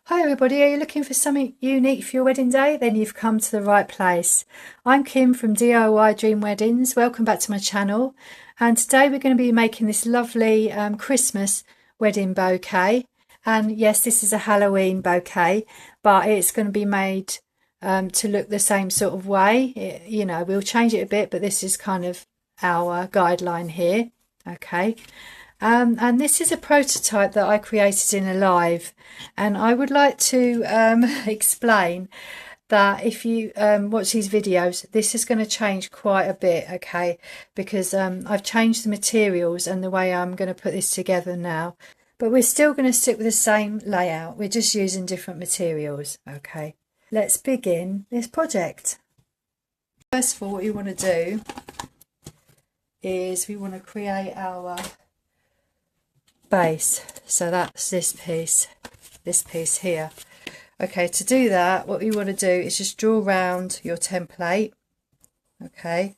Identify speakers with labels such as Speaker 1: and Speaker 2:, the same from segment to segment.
Speaker 1: Hi everybody, are you looking for something unique for your wedding day? Then you've come to the right place. I'm Kim from DIY Dream Weddings. Welcome back to my channel. And today we're going to be making this lovely Christmas wedding bouquet. And yes, this is a Halloween bouquet, but it's going to be made to look the same sort of way. We'll change it a bit, but this is kind of our guideline here. Okay. And this is a prototype that I created in a live, and I would like to explain that if you watch these videos, this is going to change quite a bit, okay, because I've changed the materials and the way I'm going to put this together now, but we're still going to stick with the same layout. We're just using different materials. Okay, let's begin this project. First of all, what you want to do is we want to create our base, so that's this piece here. Okay, to do that, what you want to do is just draw around your template. Okay,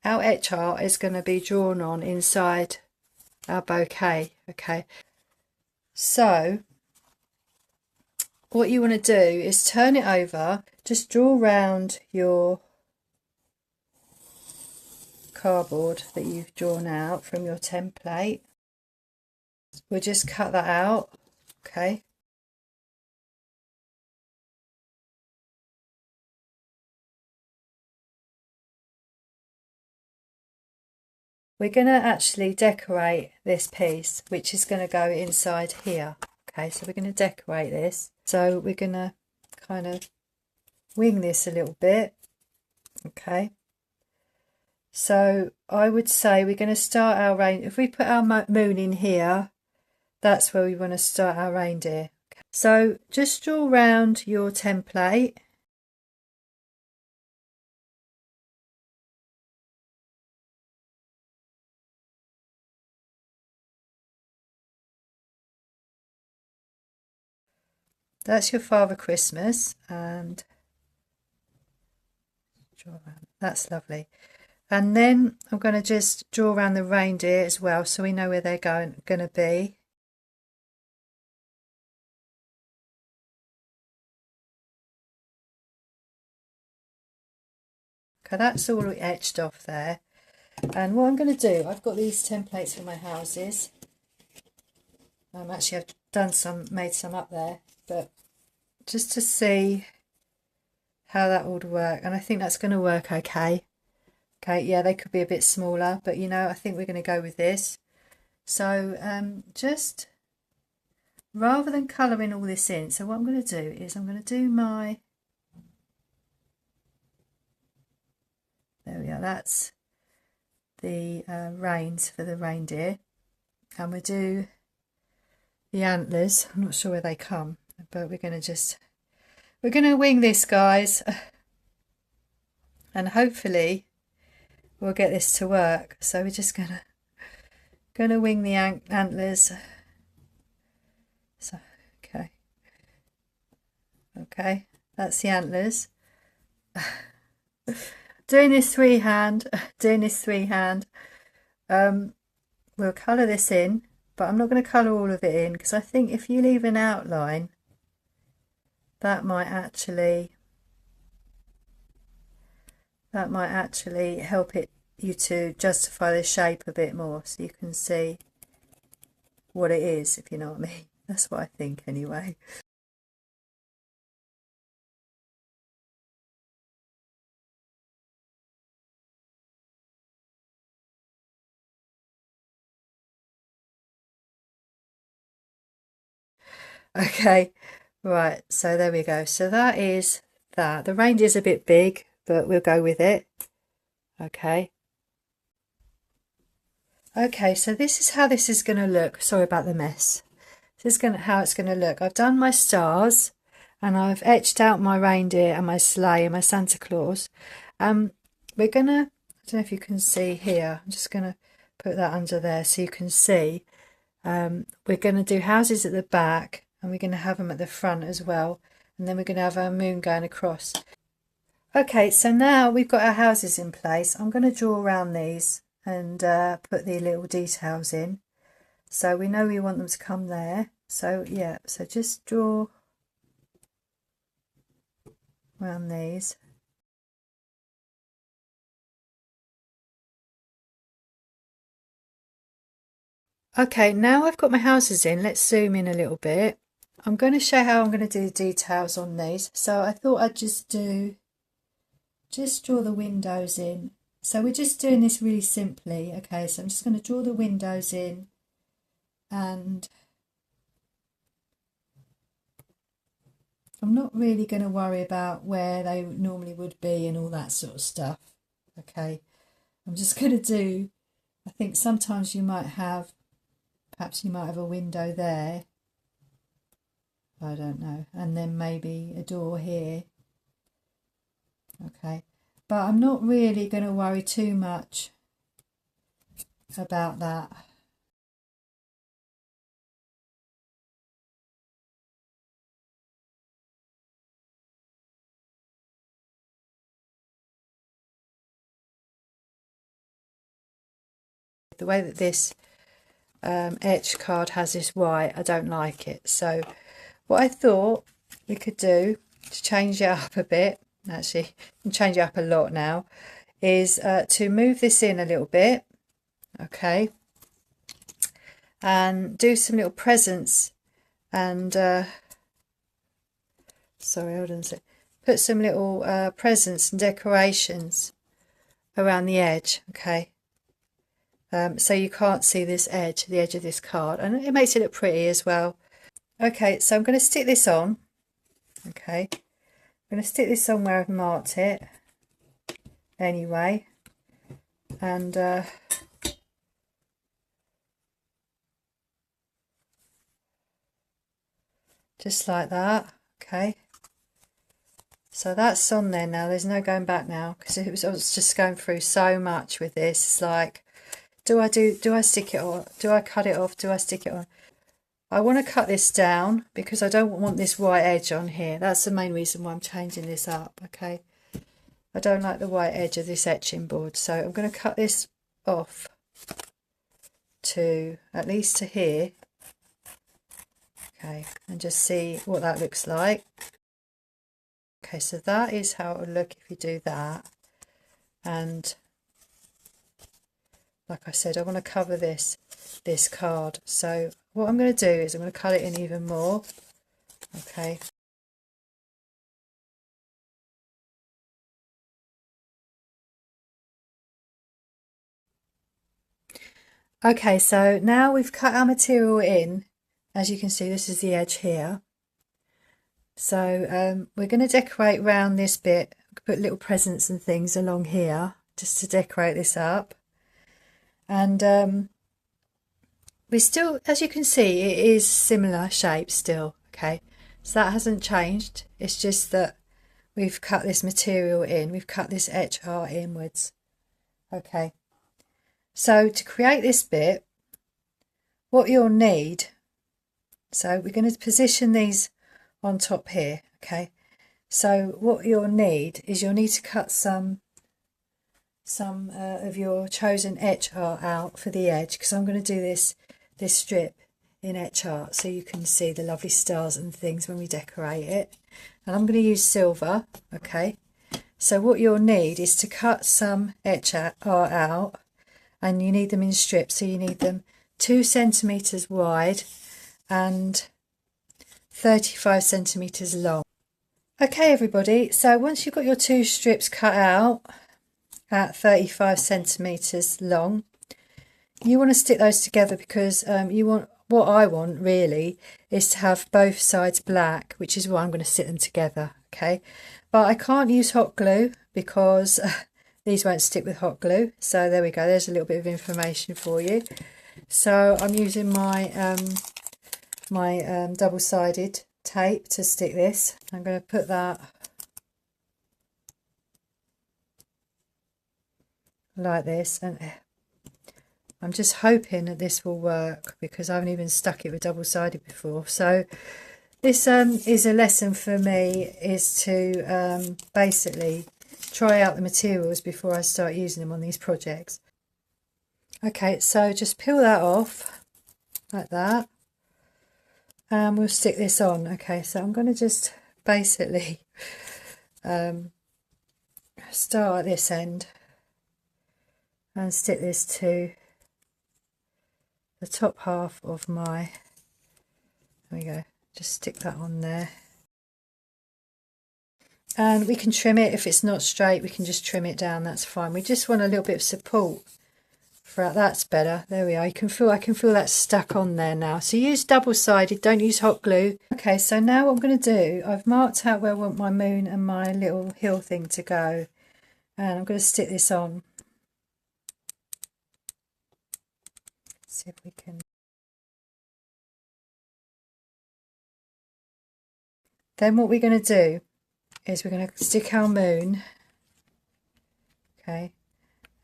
Speaker 1: our etch art is going to be drawn on inside our bouquet. Okay, so what you want to do is turn it over, just draw around your cardboard that you've drawn out from your template. We'll just cut that out. Okay, we're going to actually decorate this piece, which is going to go inside here. Okay, so we're going to decorate this, so we're going to kind of wing this a little bit. Okay, so I would say we're going to start our rain. If we put our moon in here, that's where we want to start our reindeer. Okay. So just draw around your template. That's your Father Christmas, and draw around. That's lovely. And then I'm going to just draw around the reindeer as well, so we know where they're going to be. Okay, that's all etched off there. And what I'm going to do, I've got these templates for my houses. Actually, I've made some up there, but just to see how that would work, and I think that's going to work okay. Okay, yeah, they could be a bit smaller, but I think we're going to go with this. So just rather than colouring all this in, so what I'm going to do is I'm going to do my, there we are, that's the reins for the reindeer, and we do the antlers. I'm not sure where they come, but we're going to wing this, guys, and hopefully we'll get this to work. So we're just gonna wing the antlers. So okay, that's the antlers. doing this freehand. We'll colour this in, but I'm not going to colour all of it in, because I think if you leave an outline, that might actually help you to justify the shape a bit more, so you can see what it is, if you know what I mean. That's what I think anyway. Okay, right, so there we go. So that is that. The reindeer's a bit big, but we'll go with it. Okay. Okay, so this is how this is going to look. Sorry about the mess. This is how it's going to look. I've done my stars, and I've etched out my reindeer and my sleigh and my Santa Claus. We're going to, I don't know if you can see here, I'm just going to put that under there so you can see. We're going to do houses at the back, and we're going to have them at the front as well, and then we're going to have our moon going across. Okay, so now we've got our houses in place. I'm going to draw around these, and put the little details in. So we know we want them to come there. So yeah, so just draw around these. Okay, now I've got my houses in, let's zoom in a little bit. I'm going to show how I'm going to do the details on these. So I thought I'd just draw the windows in. So we're just doing this really simply. Okay, so I'm just going to draw the windows in, and I'm not really going to worry about where they normally would be and all that sort of stuff. Okay, I'm just going to do, I think sometimes you might have, perhaps you might have a window there, I don't know, and then maybe a door here. Okay, but I'm not really going to worry too much about that. The way that this etch card has this white, I don't like it. So what I thought we could do to change it up a bit, actually you can change it up a lot now, is to move this in a little bit, okay, and do some little presents, and sorry, hold on a sec. Put some little presents and decorations around the edge, okay. So you can't see this edge, the edge of this card, and it makes it look pretty as well. Okay, so I'm going to stick this on. Okay, I'm going to stick this on where I've marked it anyway, and just like that. Okay, so that's on there now. There's no going back now, because I was just going through so much with this. It's like, do I stick it on? Do I cut it off? Do I stick it on? I want to cut this down because I don't want this white edge on here. That's the main reason why I'm changing this up, okay? I don't like the white edge of this etching board, so I'm going to cut this off to at least to here, okay, and just see what that looks like. Okay, so that is how it would look if you do that. And like I said, I want to cover this card. So what I'm going to do is I'm going to cut it in even more. Okay. Okay, so now we've cut our material in. As you can see, this is the edge here. So we're going to decorate around this bit, put little presents and things along here just to decorate this up. And we still, as you can see, it is similar shape still, okay, so that hasn't changed. It's just that we've cut this material in, we've cut this etch art inwards. Okay, so to create this bit, what you'll need, so we're going to position these on top here, okay, so what you'll need is you'll need to cut some of your chosen etch art out for the edge, because I'm going to do this strip in Etch Art so you can see the lovely stars and things when we decorate it. And I'm going to use silver, okay. So what you'll need is to cut some etch art out, and you need them in strips, so you need them 2 centimeters wide and 35 centimeters long. Okay everybody, so once you've got your 2 strips cut out at 35 centimeters long, you want to stick those together, because what I want really is to have both sides black, which is why I'm going to sit them together, okay. But I can't use hot glue because these won't stick with hot glue. So there we go, there's a little bit of information for you. So I'm using my double-sided tape to stick this. I'm going to put that like this, and I'm just hoping that this will work, because I haven't even stuck it with double-sided before. So this is a lesson for me, is to basically try out the materials before I start using them on these projects. Okay, so just peel that off like that, and we'll stick this on. Okay, so I'm going to just basically start at this end and stick this to the top half of my, there we go, just stick that on there. And we can trim it if it's not straight, we can just trim it down, that's fine. We just want a little bit of support for that's better. There we are. I can feel that stuck on there now. So use double-sided, don't use hot glue. Okay, so now what I'm going to do, I've marked out where I want my moon and my little hill thing to go, and I'm going to stick this on. See if we can. Then what we're going to do is we're going to stick our moon, okay,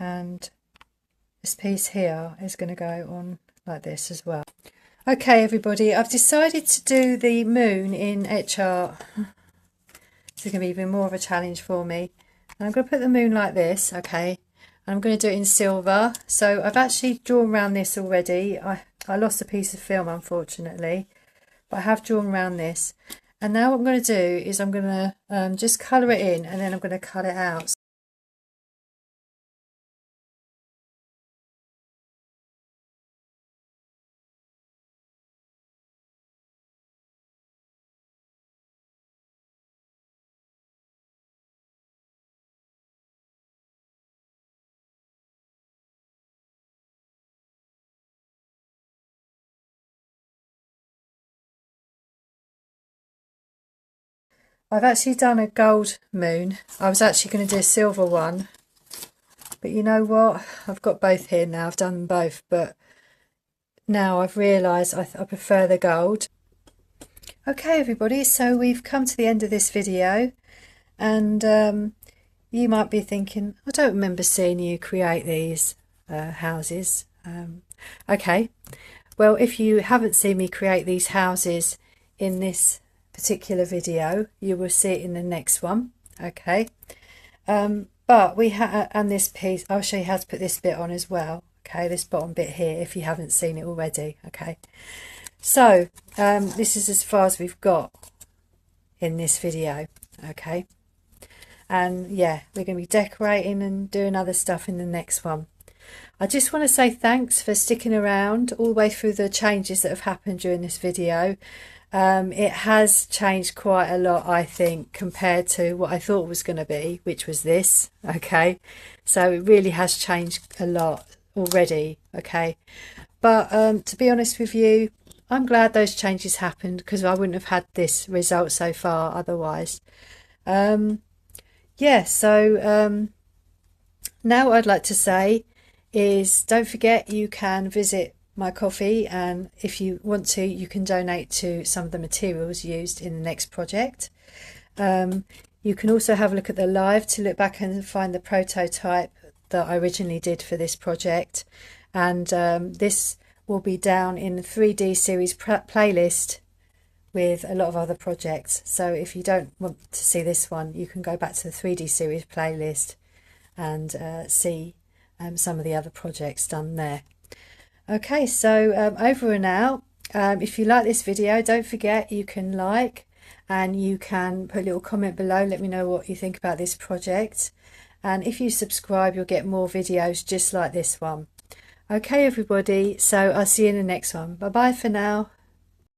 Speaker 1: and this piece here is going to go on like this as well. Okay everybody, I've decided to do the moon in Etch Art. It's going to be even more of a challenge for me. And I'm going to put the moon like this, okay, and I'm going to do it in silver. So I've actually drawn around this already. I lost a piece of film unfortunately, but I have drawn around this. And now what I'm going to do is I'm going to just colour it in, and then I'm going to cut it out. I've actually done a gold moon. I was actually going to do a silver one, but you know what? I've got both here now. I've done them both, but now I've realised I prefer the gold. Okay everybody, so we've come to the end of this video, and you might be thinking, I don't remember seeing you create these houses. Okay, well, if you haven't seen me create these houses in this particular video, you will see it in the next one. Okay, but we have, and this piece, I'll show you how to put this bit on as well. Okay, this bottom bit here, if you haven't seen it already. Okay, so this is as far as we've got in this video. Okay, and yeah, we're going to be decorating and doing other stuff in the next one. I just want to say thanks for sticking around all the way through the changes that have happened during this video. It has changed quite a lot, I think, compared to what I thought it was going to be, which was this. Okay, so it really has changed a lot already. Okay, but to be honest with you, I'm glad those changes happened, because I wouldn't have had this result so far otherwise. Yeah, so now what I'd like to say is, don't forget you can visit my Ko-fi, and if you want to, you can donate to some of the materials used in the next project. You can also have a look at the live to look back and find the prototype that I originally did for this project, and this will be down in the 3D series playlist with a lot of other projects. So if you don't want to see this one, you can go back to the 3D series playlist and see some of the other projects done there. Okay, so over and out. If you like this video, don't forget you can like, and you can put a little comment below, let me know what you think about this project, and if you subscribe you'll get more videos just like this one. Okay everybody, so I'll see you in the next one. Bye bye for now.